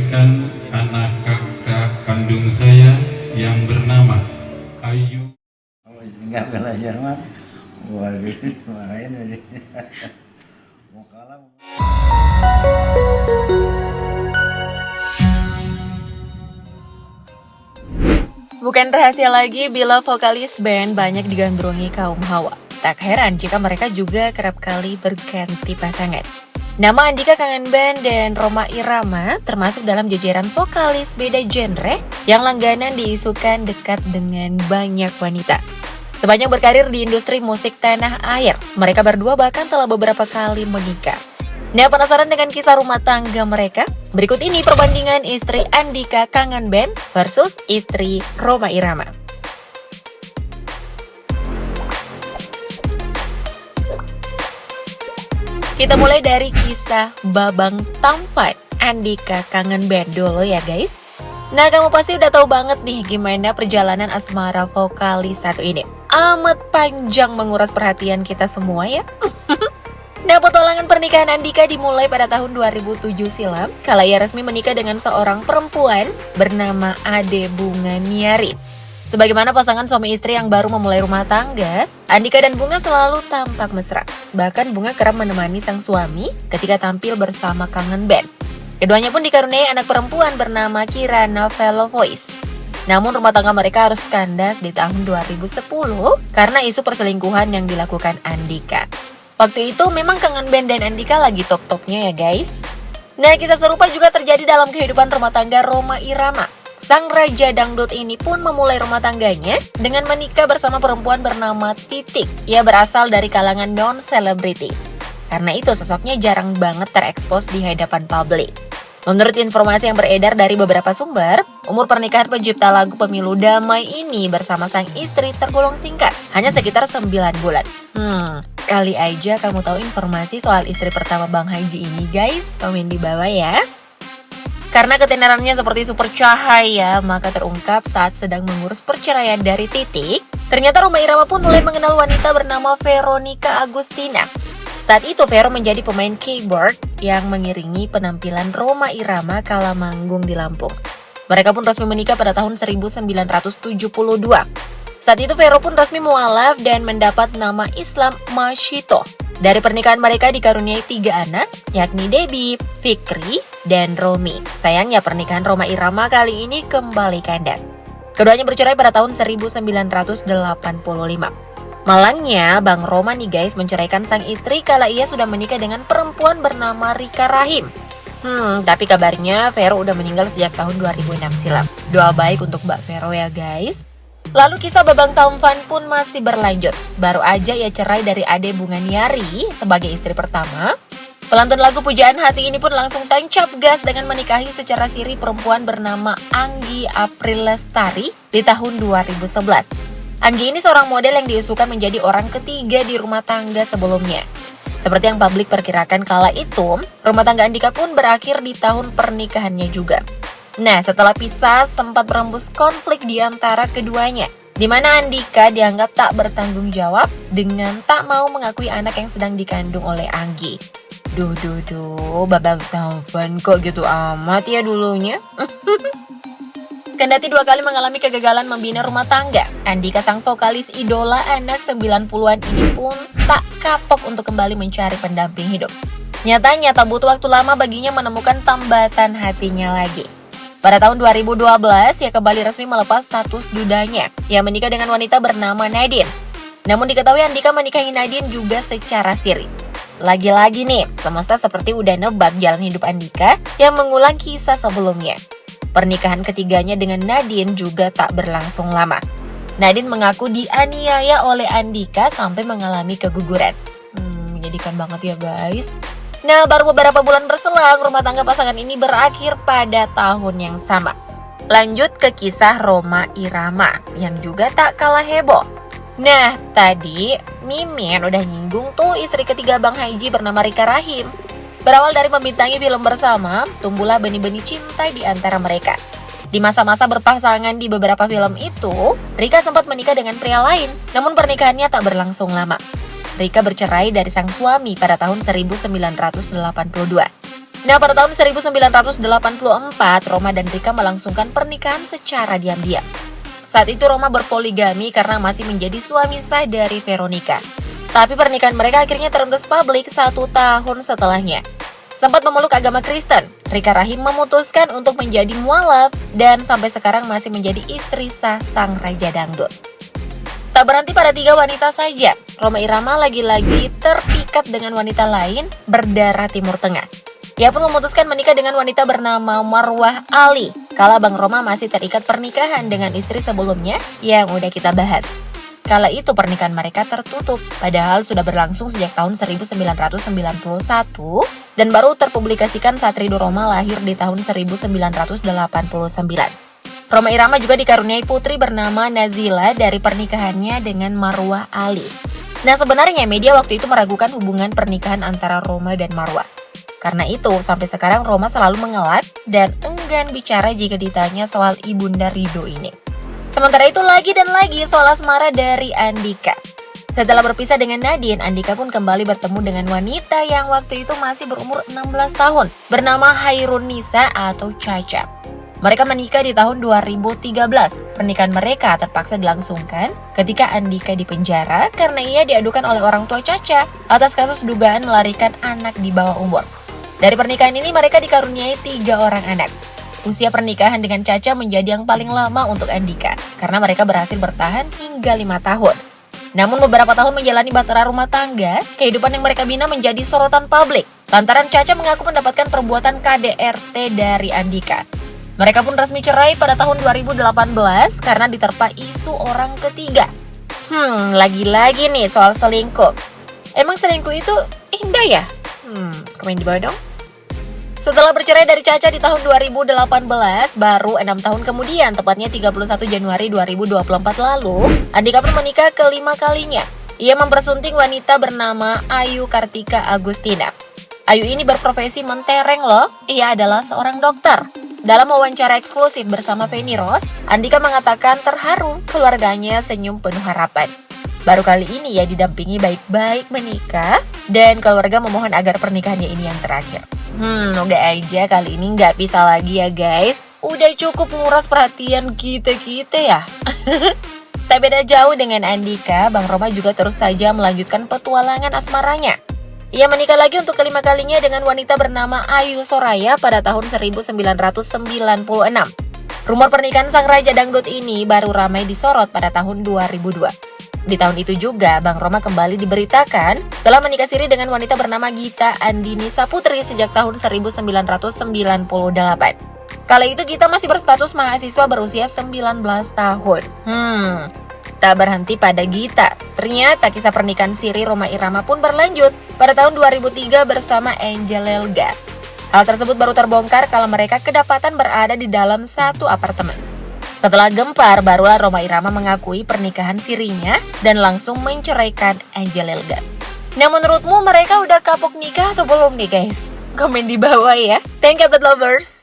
melahirkan anak kakak kandung saya yang bernama Ayu. Nggak belajar mah, waduh, marahin aja. Mau kalah. Bukan rahasia lagi bila vokalis band banyak digandrungi kaum hawa. Tak heran jika mereka juga kerap kali berganti pasangan. Nama Andika Kangen Band dan Rhoma Irama termasuk dalam jajaran vokalis beda genre yang langganan diisukan dekat dengan banyak wanita. Sepanjang berkarir di industri musik tanah air, mereka berdua bahkan telah beberapa kali menikah. Nah, penasaran dengan kisah rumah tangga mereka? Berikut ini perbandingan istri Andika Kangen Band versus istri Rhoma Irama. Kita mulai dari kisah babang tampan Andika Kangen Band dulu ya guys. Nah, kamu pasti udah tahu banget nih gimana perjalanan asmara vokalis satu ini. Amat panjang menguras perhatian kita semua ya. Nah, petualangan pernikahan Andika dimulai pada tahun 2007 silam, kala ia resmi menikah dengan seorang perempuan bernama Ade Bunga Niari. Sebagaimana pasangan suami istri yang baru memulai rumah tangga, Andika dan Bunga selalu tampak mesra. Bahkan Bunga kerap menemani sang suami ketika tampil bersama Kangen Band. Keduanya pun dikaruniai anak perempuan bernama Kirana Velo Voice. Namun rumah tangga mereka harus kandas di tahun 2010 karena isu perselingkuhan yang dilakukan Andika. Waktu itu memang Kangen Band dan Andika lagi top-topnya ya guys. Nah, kisah serupa juga terjadi dalam kehidupan rumah tangga Rhoma Irama. Sang raja dangdut ini pun memulai rumah tangganya dengan menikah bersama perempuan bernama Titik. Ia berasal dari kalangan non-selebriti. Karena itu sosoknya jarang banget terekspos di hadapan publik. Menurut informasi yang beredar dari beberapa sumber, umur pernikahan pencipta lagu Pemilu Damai ini bersama sang istri tergolong singkat, hanya sekitar 9 bulan. Kali aja kamu tahu informasi soal istri pertama Bang Haji ini guys, komen di bawah ya. Karena ketenarannya seperti super cahaya, maka terungkap saat sedang mengurus perceraian dari Titik, ternyata Rhoma Irama pun mulai mengenal wanita bernama Veronica Agustina. Saat itu Vero menjadi pemain keyboard yang mengiringi penampilan Rhoma Irama kala manggung di Lampung. Mereka pun resmi menikah pada tahun 1972. Saat itu Vero pun resmi mualaf dan mendapat nama Islam Masyito. Dari pernikahan mereka dikaruniai 3 anak, yakni Debbie, Fikri, dan Romi. Sayangnya pernikahan Rhoma Irama kali ini kembali kandas. Keduanya bercerai pada tahun 1985. Malangnya, Bang Rhoma nih guys menceraikan sang istri kala ia sudah menikah dengan perempuan bernama Rika Rahim. Tapi kabarnya Vero udah meninggal sejak tahun 2006 silam. Doa baik untuk Mbak Vero ya guys. Lalu kisah babang tampan pun masih berlanjut. Baru aja ia cerai dari Ade Bunga Niari sebagai istri pertama. Pelantun lagu Pujaan Hati ini pun langsung tancap gas dengan menikahi secara siri perempuan bernama Anggi April Lestari di tahun 2011. Anggi ini seorang model yang diusulkan menjadi orang ketiga di rumah tangga sebelumnya. Seperti yang publik perkirakan kala itu, rumah tangga Andika pun berakhir di tahun pernikahannya juga. Nah, setelah pisah sempat berembus konflik di antara keduanya, di mana Andika dianggap tak bertanggung jawab dengan tak mau mengakui anak yang sedang dikandung oleh Anggi. Duh, babang tampan kok gitu amat ya dulunya. Kendati 2 kali mengalami kegagalan membina rumah tangga, Andika sang vokalis idola anak 90-an ini pun tak kapok untuk kembali mencari pendamping hidup. Nyatanya tak butuh waktu lama baginya menemukan tambatan hatinya lagi. Pada tahun 2012, ia kembali resmi melepas status dudanya. Ia menikah dengan wanita bernama Nadine. Namun diketahui Andika menikahi Nadine juga secara siri. Lagi-lagi nih, semesta seperti udah nebak jalan hidup Andika yang mengulang kisah sebelumnya. Pernikahan ketiganya dengan Nadine juga tak berlangsung lama. Nadine mengaku dianiaya oleh Andika sampai mengalami keguguran. Menyedihkan banget ya guys. Nah, baru beberapa bulan berselang, rumah tangga pasangan ini berakhir pada tahun yang sama. Lanjut ke kisah Rhoma Irama, yang juga tak kalah heboh. Nah, tadi Mimin udah nyinggung tuh istri ketiga Bang Haji bernama Rika Rahim. Berawal dari membintangi film bersama, tumbuhlah benih-benih cinta di antara mereka. Di masa-masa berpasangan di beberapa film itu, Rika sempat menikah dengan pria lain, namun pernikahannya tak berlangsung lama. Rika bercerai dari sang suami pada tahun 1982. Nah, pada tahun 1984, Roma dan Rika melangsungkan pernikahan secara diam-diam. Saat itu Roma berpoligami karena masih menjadi suami sah dari Veronica. Tapi pernikahan mereka akhirnya terendus publik 1 tahun setelahnya. Sempat memeluk agama Kristen, Rika Rahim memutuskan untuk menjadi mualaf dan sampai sekarang masih menjadi istri sah sang Raja Dangdut. Tak berhenti pada 3 wanita saja, Rhoma Irama lagi-lagi terpikat dengan wanita lain berdarah Timur Tengah. Ia pun memutuskan menikah dengan wanita bernama Marwah Ali, kala Bang Roma masih terikat pernikahan dengan istri sebelumnya yang udah kita bahas. Kala itu pernikahan mereka tertutup, padahal sudah berlangsung sejak tahun 1991 dan baru terpublikasikan saat Ridho Roma lahir di tahun 1989. Rhoma Irama juga dikaruniai putri bernama Nazila dari pernikahannya dengan Marwah Ali. Nah, sebenarnya media waktu itu meragukan hubungan pernikahan antara Roma dan Marwah. Karena itu, sampai sekarang Roma selalu mengelak dan enggan bicara jika ditanya soal ibunda Ridho ini. Sementara itu lagi dan lagi soal asmara dari Andika. Setelah berpisah dengan Nadine, Andika pun kembali bertemu dengan wanita yang waktu itu masih berumur 16 tahun, bernama Hairun Nisa atau Caca. Mereka menikah di tahun 2013. Pernikahan mereka terpaksa dilangsungkan ketika Andika dipenjara karena ia diadukan oleh orang tua Caca atas kasus dugaan melarikan anak di bawah umur. Dari pernikahan ini mereka dikaruniai 3 orang anak. Usia pernikahan dengan Caca menjadi yang paling lama untuk Andika karena mereka berhasil bertahan hingga 5 tahun. Namun beberapa tahun menjalani bahtera rumah tangga, kehidupan yang mereka bina menjadi sorotan publik lantaran Caca mengaku mendapatkan perbuatan KDRT dari Andika. Mereka pun resmi cerai pada tahun 2018 karena diterpa isu orang ketiga. Lagi-lagi nih soal selingkuh. Emang selingkuh itu indah ya? Komen di bawah dong. Setelah bercerai dari Caca di tahun 2018, baru 6 tahun kemudian, tepatnya 31 Januari 2024 lalu, Andika pun menikah ke-5 kalinya. Ia mempersunting wanita bernama Ayu Kartika Agustina. Ayu ini berprofesi mentereng loh, ia adalah seorang dokter. Dalam wawancara eksklusif bersama Feni Rose, Andika mengatakan terharu keluarganya senyum penuh harapan. Baru kali ini ia didampingi baik-baik menikah dan keluarga memohon agar pernikahannya ini yang terakhir. Udah aja kali ini nggak bisa lagi ya guys. Udah cukup nguras perhatian kita-kita ya. Tak beda jauh dengan Andika, Bang Roma juga terus saja melanjutkan petualangan asmaranya. Ia menikah lagi untuk ke-5 kalinya dengan wanita bernama Ayu Soraya pada tahun 1996. Rumor pernikahan sang Raja Dangdut ini baru ramai disorot pada tahun 2002. Di tahun itu juga, Bang Roma kembali diberitakan telah menikah siri dengan wanita bernama Gita Andini Saputri sejak tahun 1998. Kala itu Gita masih berstatus mahasiswa berusia 19 tahun. Tak berhenti pada Gita. Ternyata kisah pernikahan siri Rhoma Irama pun berlanjut pada tahun 2003 bersama Angel Elga. Hal tersebut baru terbongkar kalau mereka kedapatan berada di dalam satu apartemen. Setelah gempar, barulah Rhoma Irama mengakui pernikahan sirinya dan langsung menceraikan Angel Elga. Nah, menurutmu mereka udah kapok nikah atau belum nih guys? Komen di bawah ya. Thank you update lovers.